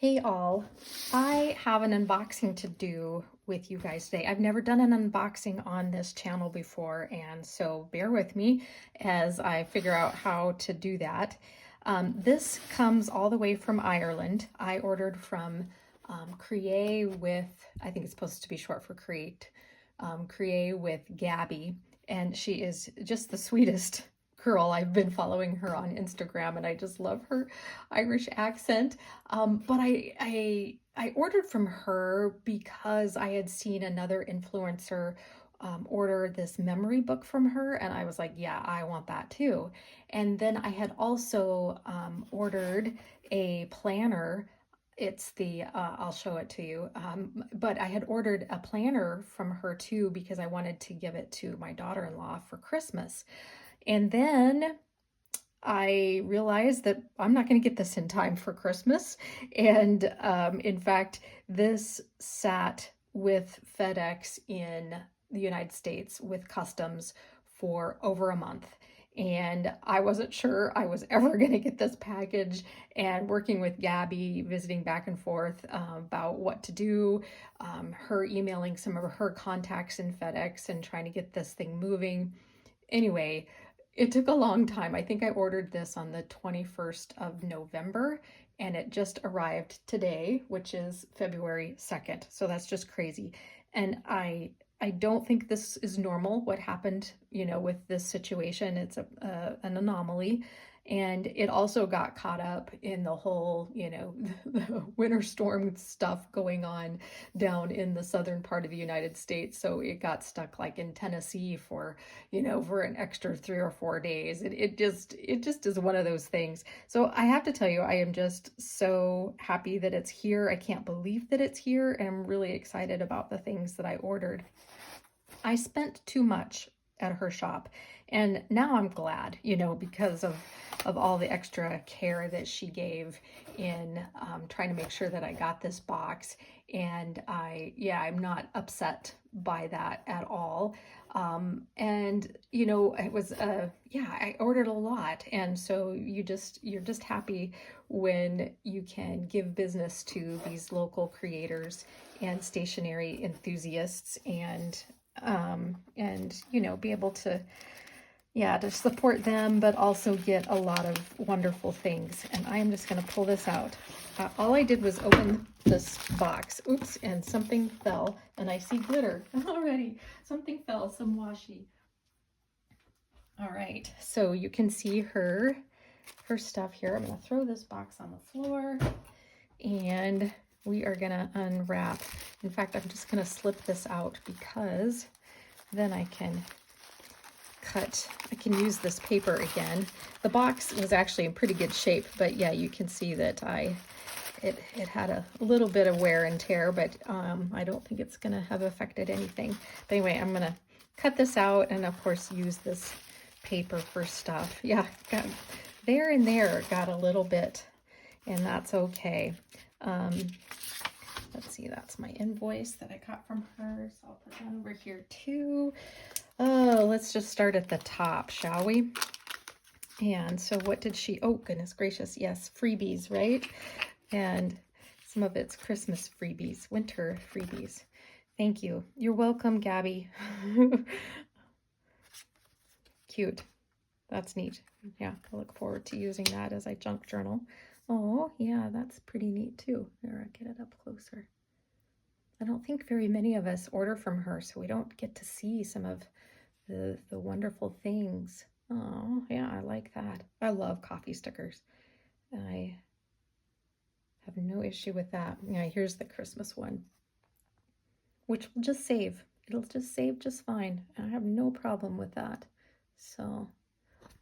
Hey all, I have an unboxing to do with you guys today. I've never done an unboxing on this channel before, and so bear with me as I figure out how to do that. This comes all the way from Ireland. I ordered from I think it's supposed to be short for CreaWithGaby, and she is just the sweetest girl. I've been following her on Instagram and I just love her Irish accent. But I ordered from her because I had seen another influencer order this memory book from her, and I was like, yeah, I want that too. And then I had also ordered a planner. It's the, I'll show it to you. But I had ordered a planner from her too because I wanted to give it to my daughter-in-law for Christmas. And then I realized that I'm not going to get this in time for Christmas. And in fact, this sat with FedEx in the United States with customs for over a month. And I wasn't sure I was ever going to get this package, and working with Gabby, visiting back and forth about what to do, her emailing some of her contacts in FedEx and trying to get this thing moving. Anyway, it took a long time. I think I ordered this on the 21st of November and it just arrived today, which is February 2nd. So that's just crazy. And I don't think this is normal, what happened, with this situation. It's an anomaly. And it also got caught up in the whole, the winter storm stuff going on down in the southern part of the United States. So it got stuck like in Tennessee for an extra 3 or 4 days. It just is one of those things. So I have to tell you, I am just so happy that it's here. I can't believe that it's here, and I'm really excited about the things that I ordered. I spent too much at her shop, and now I'm glad, because of all the extra care that she gave in trying to make sure that I got this box. And I'm not upset by that at all. And it was I ordered a lot, and so you're just happy when you can give business to these local creators and stationery enthusiasts, and be able to support them, but also get a lot of wonderful things. And I am just going to pull this out. All I did was open this box. Oops, and something fell, and I see glitter already. Something fell, some washi. All right, so you can see her stuff here. I'm going to throw this box on the floor, and we are going to unwrap. In fact, I'm just going to slip this out because then I can use this paper again. The box was actually in pretty good shape, but yeah, you can see that it had a little bit of wear and tear, but I don't think it's going to have affected anything. But anyway, I'm going to cut this out and of course use this paper for stuff. Yeah, got there and there got a little bit, and that's okay. Let's see, that's my invoice that I got from her, so I'll put that over here too. Oh, let's just start at the top, shall we? And so what did she, oh goodness gracious, yes, freebies, right? And some of it's Christmas freebies, winter freebies. Thank you. You're welcome, Gabby. Cute. That's neat. Yeah, I look forward to using that as I junk journal. Oh, yeah, that's pretty neat too. There, I'll get it up closer. I don't think very many of us order from her, so we don't get to see some of the wonderful things. Oh, yeah, I like that. I love coffee stickers. I have no issue with that. Yeah, here's the Christmas one, which will just save. It'll just save just fine. I have no problem with that. So,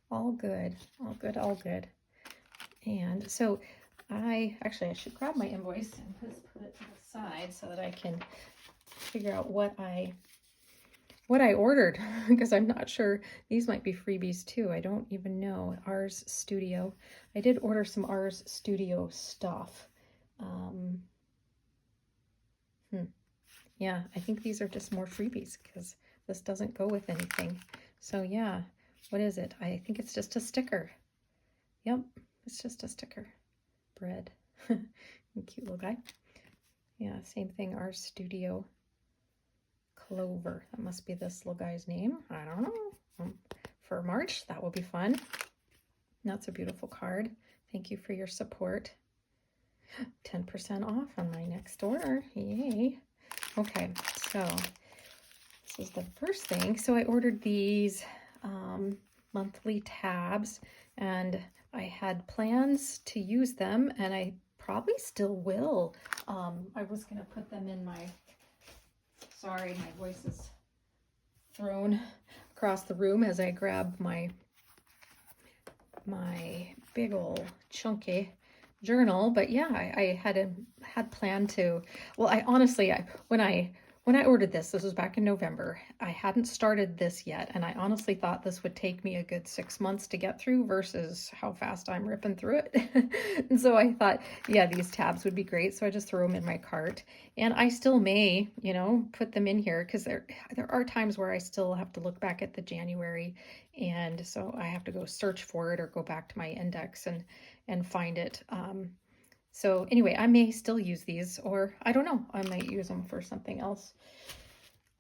all good, all good, all good. And so I should grab my invoice and just put it to the side so that I can figure out what I ordered, because I'm not sure. These might be freebies too. I don't even know. Ars Studio. I did order some Ars Studio stuff. Yeah, I think these are just more freebies because this doesn't go with anything. So yeah, what is it? I think it's just a sticker. Yep, it's just a sticker. Bread. Cute little guy. Yeah, same thing, Our Studio Clover. That must be this little guy's name. I don't know. For March, that will be fun. That's a beautiful card. Thank you for your support. 10% off on my next order. Yay. Okay, so this is the first thing. So I ordered these monthly tabs, and I had plans to use them, and I probably still will. I was going to put them in my, sorry, my voice is thrown across the room as I grab my big old chunky journal. But yeah, I had planned to, well, I honestly, when I ordered this was back in November. I hadn't started this yet, and I honestly thought this would take me a good 6 months to get through versus how fast I'm ripping through it. And so I thought, yeah, these tabs would be great. So I just threw them in my cart, and I still may, you know, put them in here because there are times where I still have to look back at the January, and so I have to go search for it or go back to my index and find it. So anyway, I may still use these, or I don't know, I might use them for something else.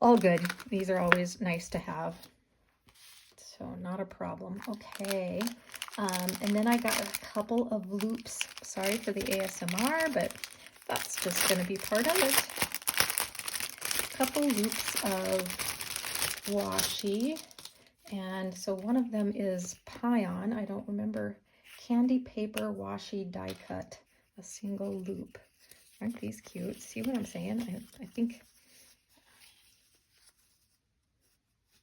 All good. These are always nice to have. So not a problem. Okay. And then I got a couple of loops. Sorry for the ASMR, but that's just going to be part of it. A couple loops of washi. And so one of them is Pion. I don't remember. Candy paper washi die cut. A single loop. Aren't these cute? See what I'm saying? I think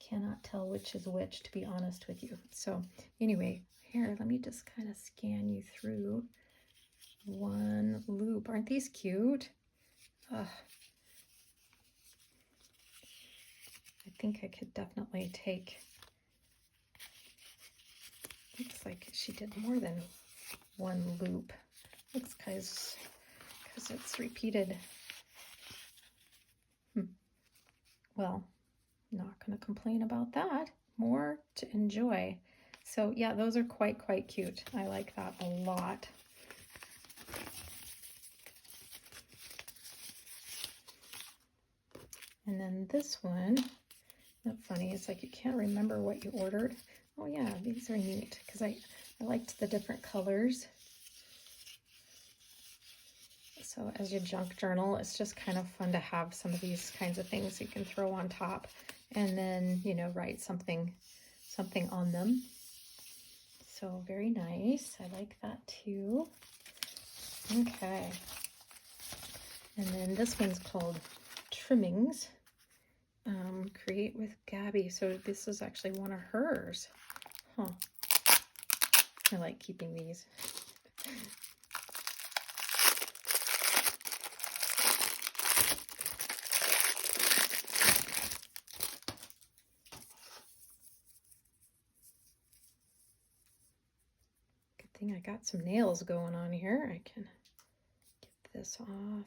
cannot tell which is which, to be honest with you. So anyway, here, let me just kind of scan you through one loop. Aren't these cute? I think I could definitely take, looks like she did more than one loop. Looks because it's repeated. Well, not going to complain about that. More to enjoy. So yeah, those are quite cute. I like that a lot. And then this one, not funny, it's like you can't remember what you ordered. Oh yeah, these are neat because I liked the different colors. So as your junk journal, it's just kind of fun to have some of these kinds of things you can throw on top and then, you know, write something on them. So very nice. I like that too. Okay. And then this one's called Trimmings. Create with Gabby. So this is actually one of hers. Huh. I like keeping these. I got some nails going on here. I can get this off.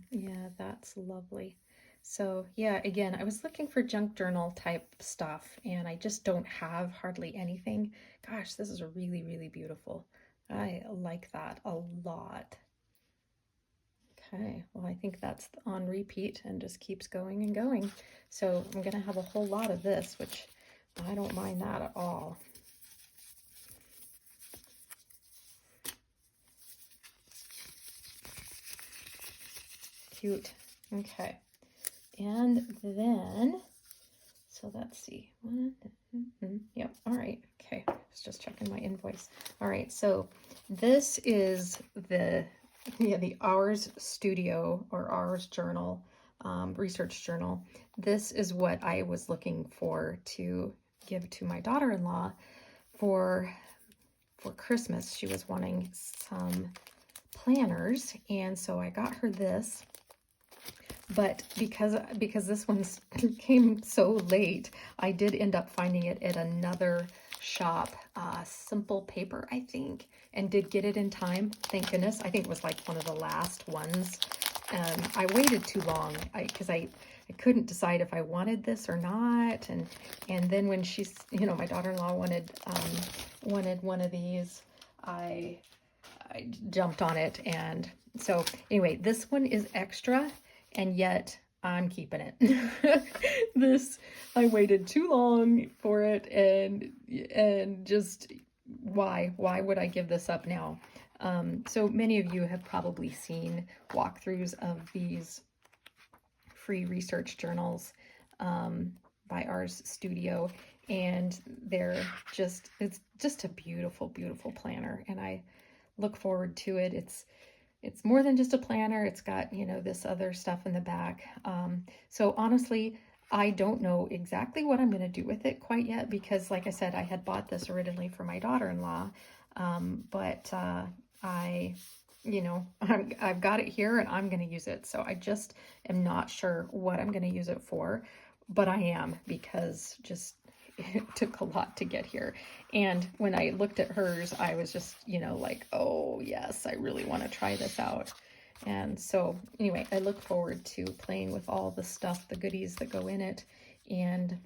Yeah, that's lovely. So yeah, again, I was looking for junk journal type stuff, and I just don't have hardly anything. Gosh, this is really beautiful. I like that a lot. Okay, well, I think that's on repeat and just keeps going and going. So I'm going to have a whole lot of this, which I don't mind that at all. Cute. Okay. And then, so let's see. Yep. All right. Okay. I was just checking my invoice. All right. So this is the Ours Studio or Ours Journal, research journal. This is what I was looking for to give to my daughter-in-law for Christmas. She was wanting some planners, and so I got her this. But because this one came so late, I did end up finding it at another shop, Simple Paper, I think, and did get it in time. Thank goodness. I think it was like one of the last ones. I waited too long because I I couldn't decide if I wanted this or not. And then when she's, you know, my daughter-in-law wanted one of these, I jumped on it. And so anyway, this one is extra, and yet I'm keeping it. This, I waited too long for it, and just why would I give this up now? So many of you have probably seen walkthroughs of these free research journals by Ars Studio, and it's just a beautiful, beautiful planner, and I look forward to it. It's more than just a planner. It's got, you know, this other stuff in the back. So honestly, I don't know exactly what I'm going to do with it quite yet, because like I said, I had bought this originally for my daughter-in-law. But you know, I've got it here and I'm going to use it. So I just am not sure what I'm going to use it for, but I am, because just it took a lot to get here. And when I looked at hers, I was just, you know, like, oh yes, I really want to try this out. And so anyway, I look forward to playing with all the stuff, the goodies that go in it, and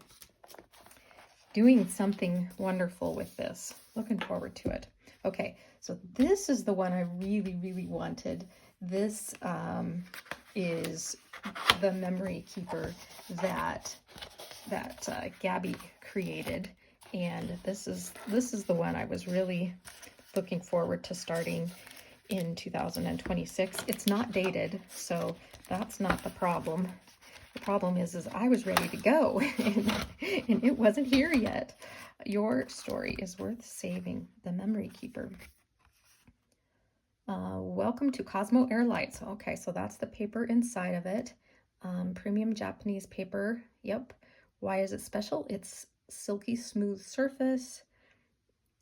doing something wonderful with this. Looking forward to it. Okay, so this is the one I really, really wanted. This is the memory keeper that Gabby created, and this is the one I was really looking forward to starting in 2026. It's not dated, so that's not the problem. The problem is I was ready to go, and it wasn't here yet. Your story is worth saving, the memory keeper. Welcome to Cosmo Air Lights. Okay, so that's the paper inside of it. Premium Japanese paper. Yep. Why is it special? It's silky smooth surface.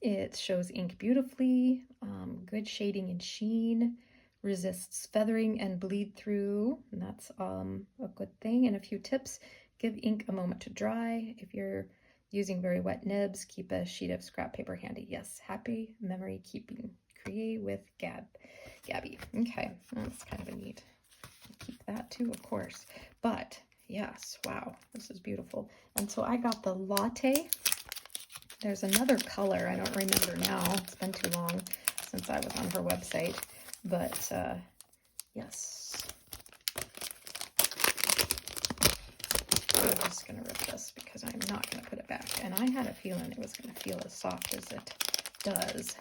It shows ink beautifully. Good shading and sheen. Resists feathering and bleed through. And that's a good thing. And a few tips. Give ink a moment to dry. If you're using very wet nibs, keep a sheet of scrap paper handy. Yes, happy memory keeping. Create with Gabby. Okay, that's kind of a neat. Keep that too, of course. But yes, wow, this is beautiful. And so I got the latte. There's another color, I don't remember now. It's been too long since I was on her website. But yes. I'm just going to rip this because I'm not going to put it back. And I had a feeling it was going to feel as soft as it does.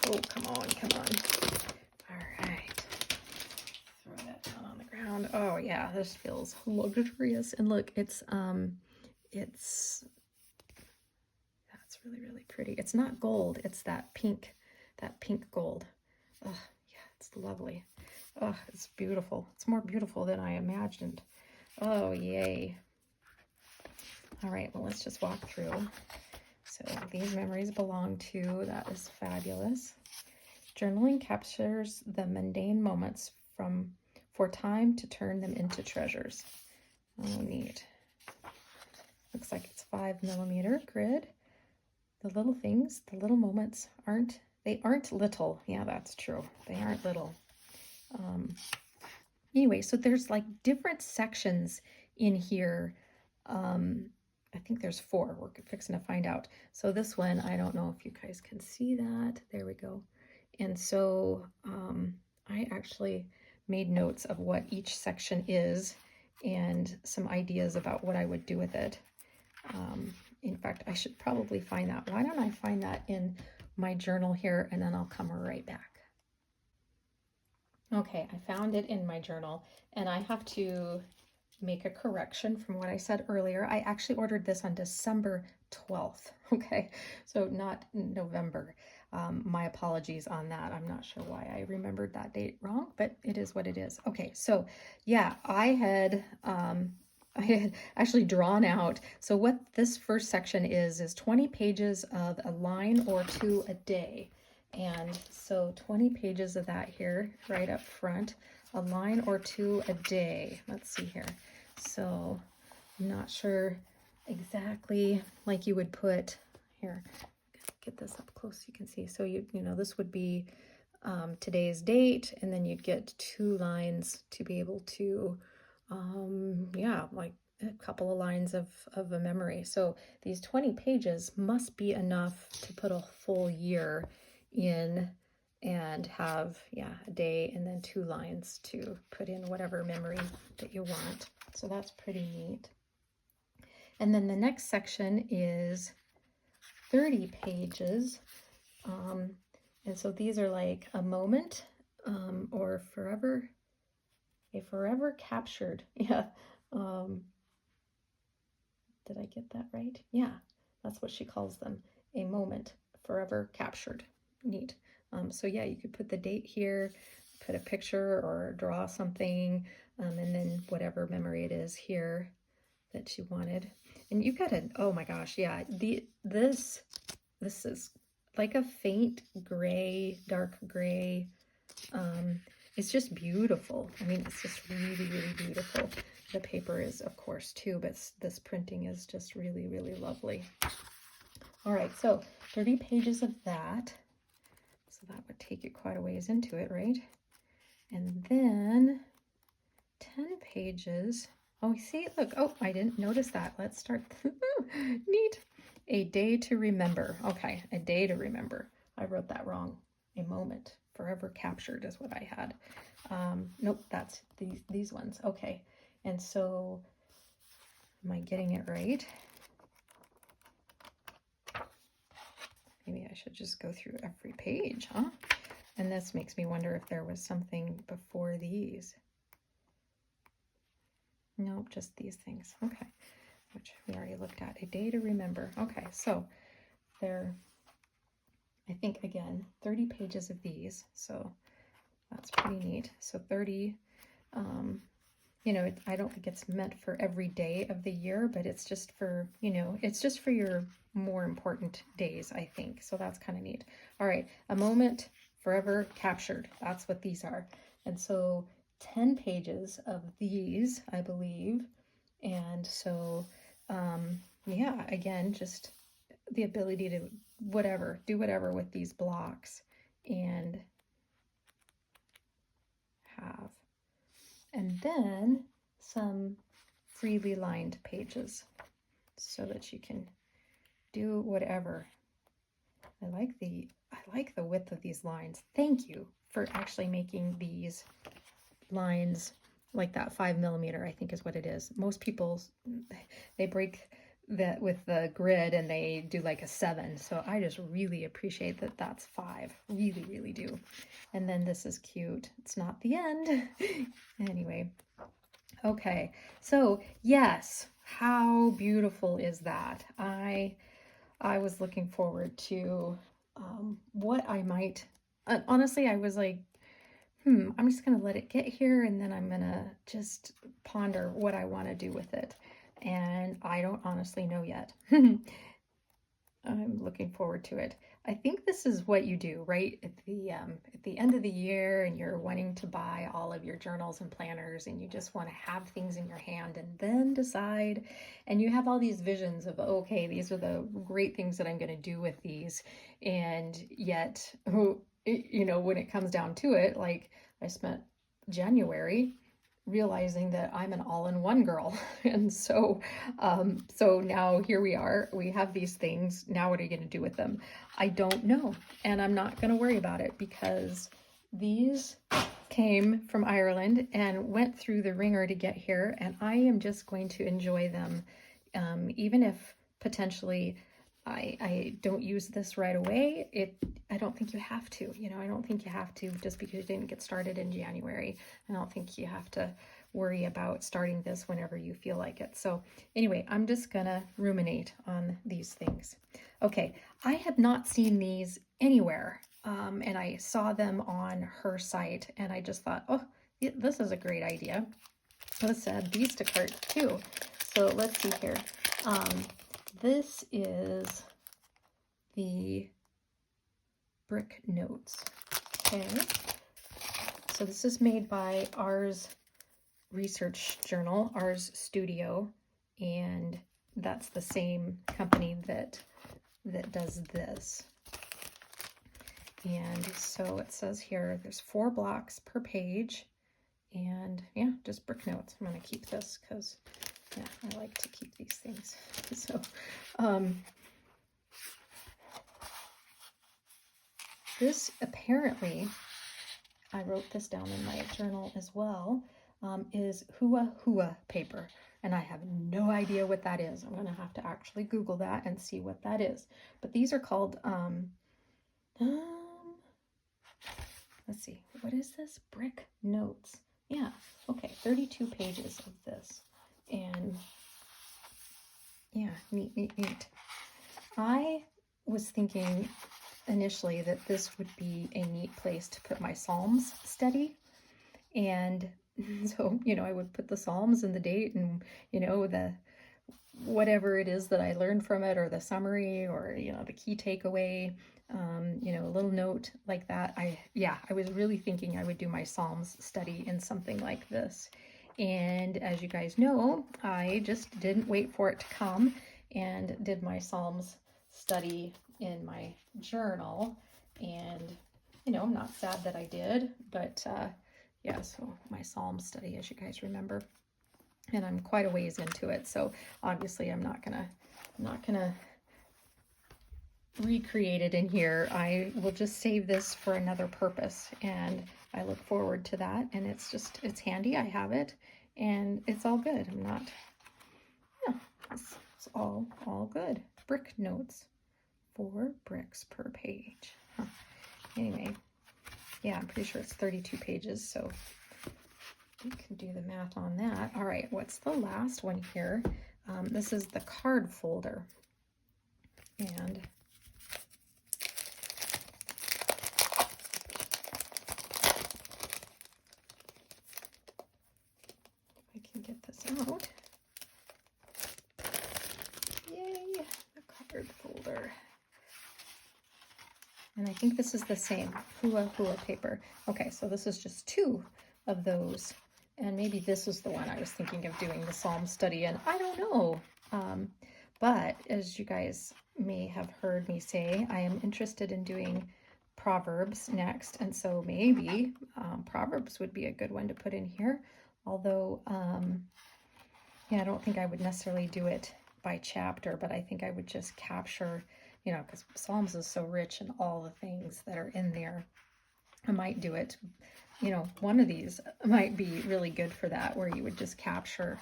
Oh, come on, come on. All right. Throw that down on the ground. Oh, yeah, this feels luxurious. And look, that's really, really pretty. It's not gold. It's that pink gold. Oh, yeah, it's lovely. Oh, it's beautiful. It's more beautiful than I imagined. Oh, yay. All right, well, let's just walk through. So these memories belong to, that is fabulous. Journaling captures the mundane moments for time to turn them into treasures. Oh, neat. Looks like it's 5mm grid. The little things, the little moments aren't little. Yeah, that's true. They aren't little. Anyway, so there's like different sections in here. I think there's 4. We're fixing to find out. So this one, I don't know if you guys can see that. There we go. And so I actually made notes of what each section is and some ideas about what I would do with it. In fact, I should probably find that. Why don't I find that in my journal here, and then I'll come right back. Okay, I found it in my journal, and I have to make a correction from what I said earlier. I actually ordered this on December 12th, okay? So not November. My apologies on that. I'm not sure why I remembered that date wrong, but it is what it is. Okay, so yeah, I had actually drawn out. So what this first section is 20 pages of a line or 2 a day. And so 20 pages of that here, right up front, a line or 2 a day. Let's see here. So I'm not sure exactly, like you would put here, get this up close so you can see. So you know, this would be today's date, and then you'd get 2 lines to be able to yeah, like a couple of lines of a memory. So these 20 pages must be enough to put a full year in and have, yeah, a day and then 2 lines to put in whatever memory that you want. So that's pretty neat. And then the next section is 30 pages. And so these are like a moment, or forever, a forever captured. Yeah. Did I get that right? Yeah, that's what she calls them. A moment forever captured. Neat. So yeah, you could put the date here, put a picture or draw something, and then whatever memory it is here that you wanted. And you got oh my gosh, yeah, this is like a faint gray, dark gray. It's just beautiful. I mean, it's just really, really beautiful. The paper is, of course, too, but this printing is just really, really lovely. All right, so 30 pages of that. So that would take you quite a ways into it, right? And then 10 pages. Oh, see, look, oh, I didn't notice that. Let's start. Neat. A day to remember. Okay, a day to remember. I wrote that wrong. A moment forever captured is what I had. Nope, that's these ones. Okay, and so am I getting it right? Maybe I should just go through every page, huh? And this makes me wonder if there was something before these. Nope, just these things. Okay, which we already looked at. A day to remember. Okay, so there, I think, again, 30 pages of these. So that's pretty neat. So 30, you know, I don't think it's meant for every day of the year, but it's just for, you know, it's just for your more important days, I think. So that's kind of neat. All right, a moment forever captured. That's what these are. And so 10 pages of these, I believe. And so, yeah, again, just the ability to do whatever with these blocks and have. And then some freely lined pages so that you can do whatever. I like the width of these lines. Thank you for actually making these lines like that. 5mm, I think, is what it is. Most people, they break that with the grid and they do like a 7. So I just really appreciate that that's 5. Really, really do. And then this is cute. It's not the end. Anyway. Okay. So yes, how beautiful is that? I was looking forward to what I might, honestly, I was like, I'm just going to let it get here and then I'm going to just ponder what I want to do with it. And I don't honestly know yet. I'm looking forward to it. I think this is what you do, right? At the end of the year and you're wanting to buy all of your journals and planners and you just want to have things in your hand and then decide, and you have all these visions of, okay, these are the great things that I'm going to do with these. And yet, you know, when it comes down to it, like I spent January realizing that I'm an all-in-one girl. And so now here we are, we have these things. Now what are you going to do with them? I don't know. And I'm not going to worry about it because these came from Ireland and went through the ringer to get here. And I am just going to enjoy them. Even if potentially I don't use this right away. I don't think you have to, you know, I don't think you have to just because you didn't get started in January. I don't think you have to worry about starting this whenever you feel like it. So anyway, I'm just gonna ruminate on these things. Okay, I had not seen these anywhere, and I saw them on her site and I just thought, oh, this is a great idea. Let's add these to cart too. So let's see here. This is the brick notes. Okay, so this is made by Ars Research Journal, Ars Studio, and that's the same company that does this. And so it says here there's 4 blocks per page, And yeah, just brick notes. I'm going to keep this because, yeah, I like to keep these things. So, this apparently, I wrote this down in my journal as well, is hua hua paper. And I have no idea what that is. I'm going to have to actually Google that and see what that is. But these are called, let's see, what is this? Brick notes. Yeah, okay, 32 pages of this. And yeah, neat, neat, neat. I was thinking initially that this would be a neat place to put my Psalms study. And so, you know, I would put the Psalms and the date and, you know, the whatever it is that I learned from it, or the summary, or, you know, the key takeaway, you know, a little note like that. I was really thinking I would do my Psalms study in something like this. And as you guys know, I just didn't wait for it to come and did my Psalms study in my journal. And, you know, I'm not sad that I did, but yeah, so my Psalms study, as you guys remember, and I'm quite a ways into it, so obviously I'm not gonna recreate it in here. I will just save this for another purpose, and I look forward to that. And it's handy. I have it, and it's all good. It's all good. Brick notes, 4 bricks per page. Huh. Anyway, yeah, I'm pretty sure it's 32 pages, so we can do the math on that. All right, what's the last one here? This is the card folder. And I can get this out. Yay, the card folder. And I think this is the same, hua hua paper. Okay, so this is just 2 of those. And maybe this is the one I was thinking of doing the Psalm study in. I don't know. But as you guys may have heard me say, I am interested in doing Proverbs next. And so maybe Proverbs would be a good one to put in here. Although, yeah, I don't think I would necessarily do it by chapter, but I think I would just capture, you know, because Psalms is so rich in all the things that are in there. I might do it, you know, one of these might be really good for that, where you would just capture,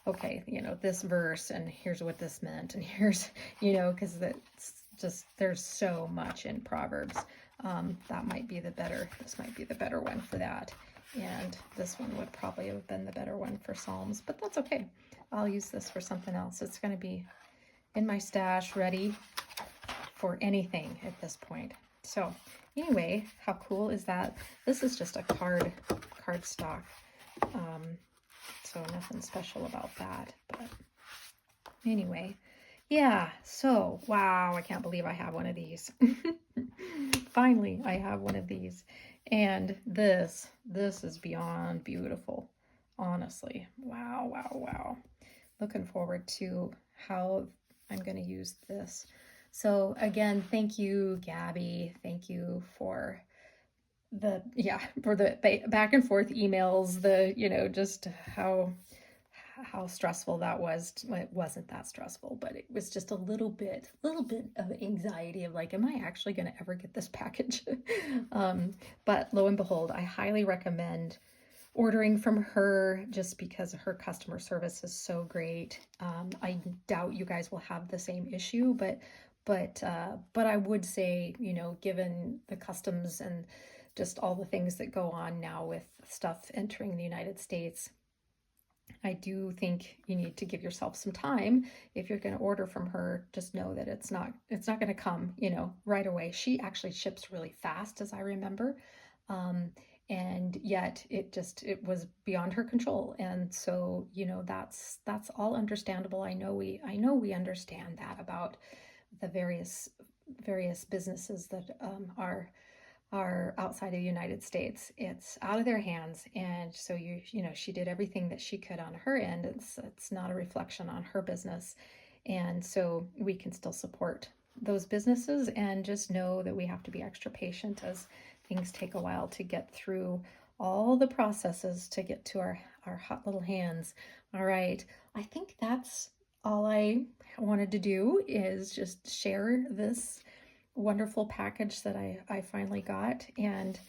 okay, you know, this verse, and here's what this meant, and here's, you know, because that's just, there's so much in Proverbs. That might be this might be the better one for that. And this one would probably have been the better one for Psalms, but that's okay. I'll use this for something else. It's going to be in my stash, ready for anything at this point. So anyway, how cool is that? This is just a card stock. So nothing special about that. But anyway, yeah. So, wow, I can't believe I have one of these. Finally, I have one of these. And this is beyond beautiful. Honestly. Wow, wow, wow. Looking forward to how I'm going to use this. So again, thank you, Gabby. Thank you for the back and forth emails, the, you know, just how stressful that was. Well, it wasn't that stressful, but it was just a little bit of anxiety of like, am I actually going to ever get this package? But lo and behold, I highly recommend ordering from her, just because her customer service is so great. I doubt you guys will have the same issue, but I would say, you know, given the customs and just all the things that go on now with stuff entering the United States, I do think you need to give yourself some time. If you're going to order from her, just know that it's not going to come, you know, right away. She actually ships really fast, as I remember. And yet it was beyond her control. And so, you know, that's all understandable. I know we understand that about the various businesses that are outside of the United States. It's out of their hands. And so you know, she did everything that she could on her end. It's not a reflection on her business. And so we can still support those businesses, and just know that we have to be extra patient as things take a while to get through all the processes to get to our hot little hands. All right, I think that's all I wanted to do, is just share this wonderful package that I finally got. And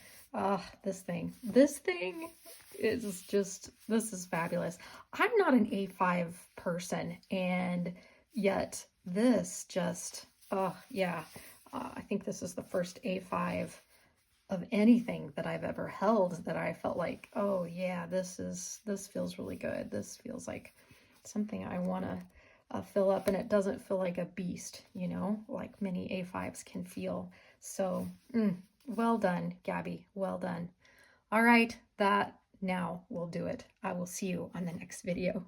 this thing is just, this is fabulous. I'm not an A5 person, and yet this just, oh yeah, I think this is the first A5 of anything that I've ever held that I felt like, oh yeah, this feels really good. This feels like something I want to fill up, and it doesn't feel like a beast, you know, like many A5s can feel. So, well done, Gabby. Well done. All right, that now will do it. I will see you on the next video.